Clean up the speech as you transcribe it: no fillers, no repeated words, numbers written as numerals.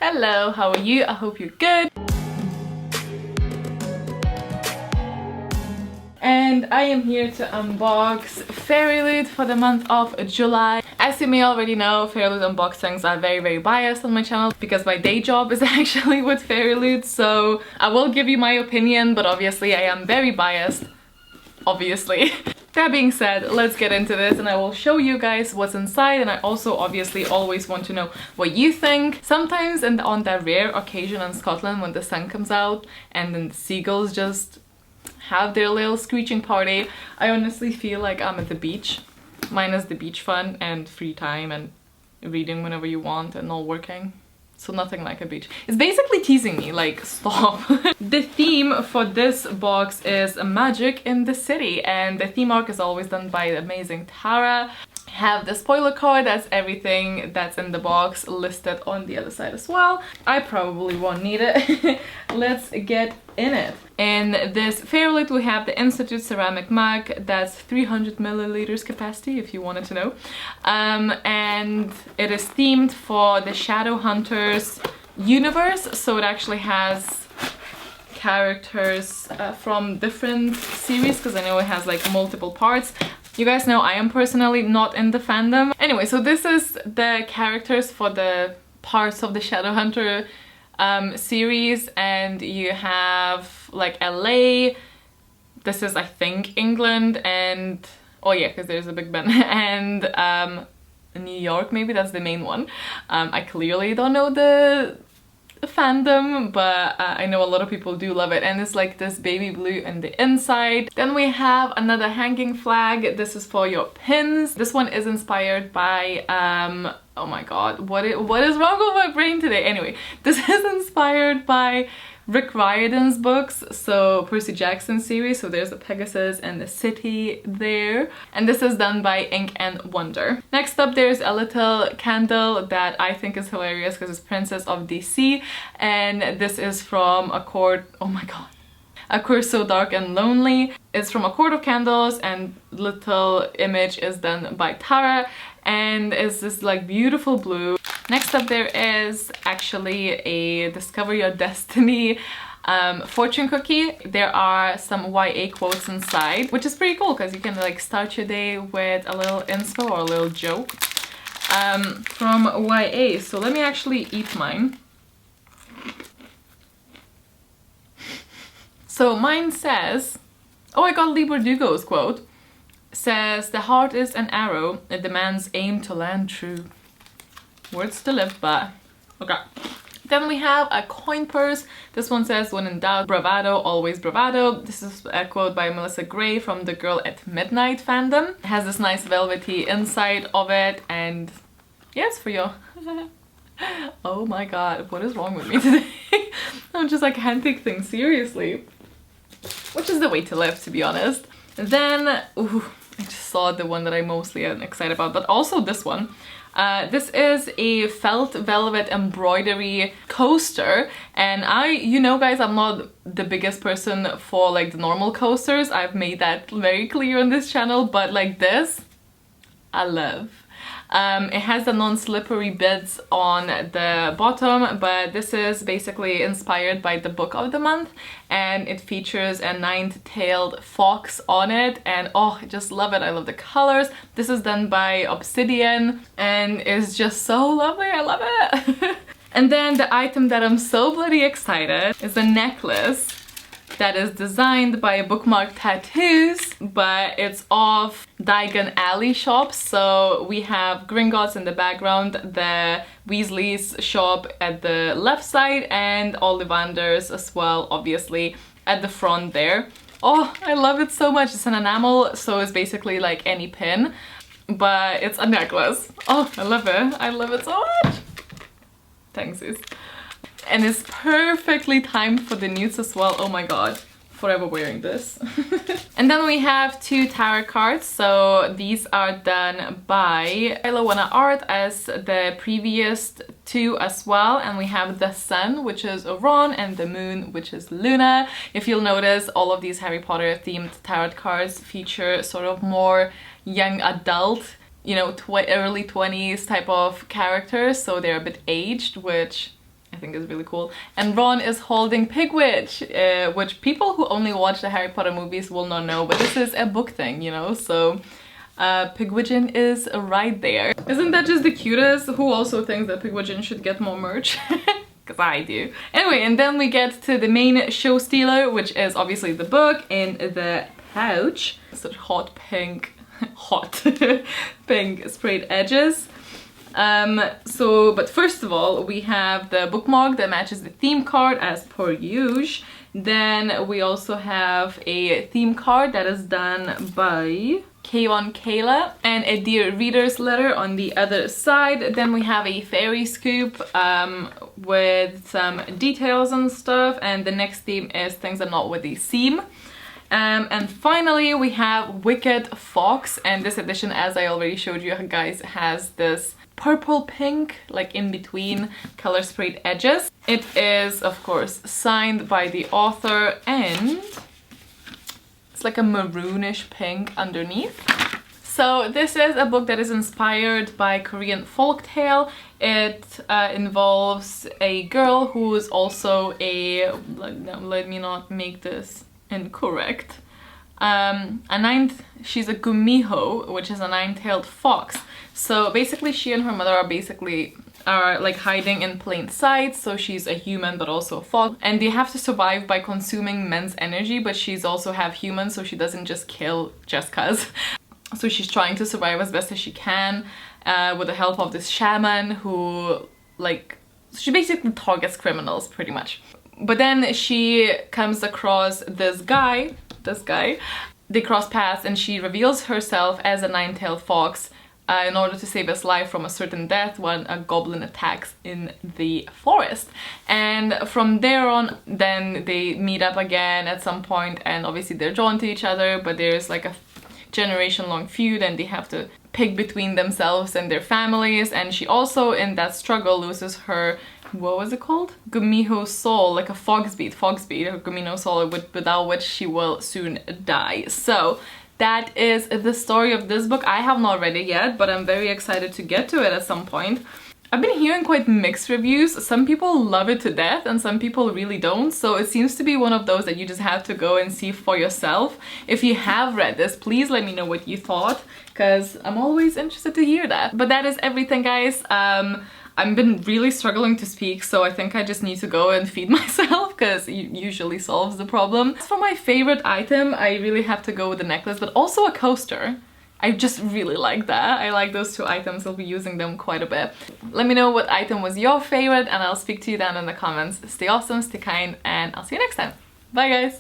Hello, how are you? I hope you're good. And I am here to unbox FAIRYLOOT for the month of July. As you may already know, FAIRYLOOT unboxings are very biased on my channel because my day job is actually with FAIRYLOOT, so I will give you my opinion, but obviously I am very biased, obviously. That being said, let's get into this and I will show you guys what's inside, and I also obviously always want to know what you think. Sometimes on that rare occasion in Scotland when the sun comes out and then the seagulls just have their little screeching party, I honestly feel like I'm at the beach. Minus the beach fun and free time and reading whenever you want and not working. So nothing like a beach. It's basically teasing me, like, stop. The theme for this box is magic in the city, and the theme arc is always done by the amazing Tara. Have the spoiler card, that's everything that's in the box listed on the other side as well. I probably won't need it. Let's get in it. In this FAIRYLOOT we have the Institute ceramic mug, that's 300 milliliters capacity if you wanted to know. And it is themed for the Shadowhunters universe, so it actually has characters from different series, because I know it has like multiple parts. You guys know I am personally not in the fandom. Anyway, so this is the characters for the parts of the Shadowhunter series, and you have like LA, this is I think England, and oh yeah, because there's a Big Ben, and New York, maybe that's the main one. I clearly don't know the fandom, but I know a lot of people do love it, and it's like this baby blue in the inside. Then we have another hanging flag. This is for your pins. This one is inspired by oh my god, what is wrong with my brain today? Anyway, this is inspired by Rick Riordan's books, so Percy Jackson series, so there's a Pegasus and the city there, and this is done by Ink and Wonder. Next up there's a little candle that I think is hilarious because it's Princess of DC, and this is from A Court, oh my god, A Court So Dark and Lonely. It's from A Court of Candles, and little image is done by Tara, and it's this like beautiful blue. Next up there is actually a Discover Your Destiny fortune cookie. There are some YA quotes inside, which is pretty cool because you can like start your day with a little inspo or a little joke from YA. So let me actually eat mine. So mine says, oh, I got Lee Bardugo's quote. Says, the heart is an arrow, it demands aim to land true. Words to live by. Okay. Then we have a coin purse. This one says, when in doubt, bravado, always bravado. This is a quote by Melissa Gray from the Girl at Midnight fandom. It has this nice velvety inside of it, and yeah, it's for you. Oh my god, what is wrong with me today? I'm just like, can't take things seriously. Which is the way to live, to be honest. Then, ooh, I just saw the one that I mostly am excited about, but also this one. This is a felt velvet embroidery coaster, and you know guys, I'm not the biggest person for like the normal coasters. I've made that very clear on this channel, but like this, I love. It has the non-slippery bits on the bottom, but this is basically inspired by the book of the month, and it features a nine-tailed fox on it, and oh, I just love it. I love the colors. This is done by Obsidian and it's just so lovely. I love it. And then the item that I'm so bloody excited is a necklace that is designed by Bookmark Tattoos, but it's off Diagon Alley shop. So we have Gringotts in the background, the Weasley's shop at the left side, and Ollivanders as well, obviously, at the front there. Oh, I love it so much. It's an enamel, so it's basically like any pin, but it's a necklace. Oh, I love it. I love it so much. Thanks, sis. And it's perfectly timed for the nudes as well. Oh my god, forever wearing this. And then we have two tarot cards. So these are done by Ilowana Art as the previous two as well. And we have the sun, which is Ron, and the moon, which is Luna. If you'll notice, all of these Harry Potter themed tarot cards feature sort of more young adult, you know, early 20s type of characters. So they're a bit aged, which I think is really cool. And Ron is holding Pigwitch, which people who only watch the Harry Potter movies will not know, but this is a book thing, you know, so Pigwidgeon is right there. Isn't that just the cutest? Who also thinks that Pigwidgeon should get more merch? Because I do. Anyway, and then we get to the main show stealer, which is obviously the book in the pouch. Such hot pink, hot pink sprayed edges. But first of all, we have the bookmark that matches the theme card as per usual. Then we also have a theme card that is done by Kayvon Kayla and a Dear Reader's letter on the other side. Then we have a fairy scoop with some details and stuff, and the next theme is Things Are Not What They Seem. And finally we have Wicked Fox, and this edition, as I already showed you guys, has this purple pink like in between color sprayed edges. It is of course signed by the author, and it's like a maroonish pink underneath. So this is a book that is inspired by Korean folktale. It involves a girl who is also a, let me not make this incorrect, she's a gumiho, which is a nine-tailed fox. So basically she and her mother are like hiding in plain sight. So she's a human but also a fox, and they have to survive by consuming men's energy, but she's also half human, so she doesn't just kill just cause. So she's trying to survive as best as she can with the help of this shaman who, like, she basically targets criminals pretty much. But then she comes across this guy, they cross paths, and she reveals herself as a nine-tailed fox in order to save his life from a certain death when a goblin attacks in the forest. And from there on, then they meet up again at some point, and obviously they're drawn to each other, but there's like a generation-long feud, and they have to pick between themselves and their families. And she also, in that struggle, loses her, what was it called? Gumiho soul, like a foxbeat, her Gumiho soul, without which she will soon die. So that is the story of this book. I have not read it yet, but I'm very excited to get to it at some point. I've been hearing quite mixed reviews. Some people love it to death and some people really don't, so it seems to be one of those that you just have to go and see for yourself. If you have read this, please let me know what you thought, because I'm always interested to hear that. But that is everything, guys. I've been really struggling to speak, so I think I just need to go and feed myself, because it usually solves the problem. As for my favorite item, I really have to go with the necklace, but also a coaster. I just really like that. I like those two items. I'll be using them quite a bit. Let me know what item was your favorite, and I'll speak to you down in the comments. Stay awesome, stay kind, and I'll see you next time. Bye, guys!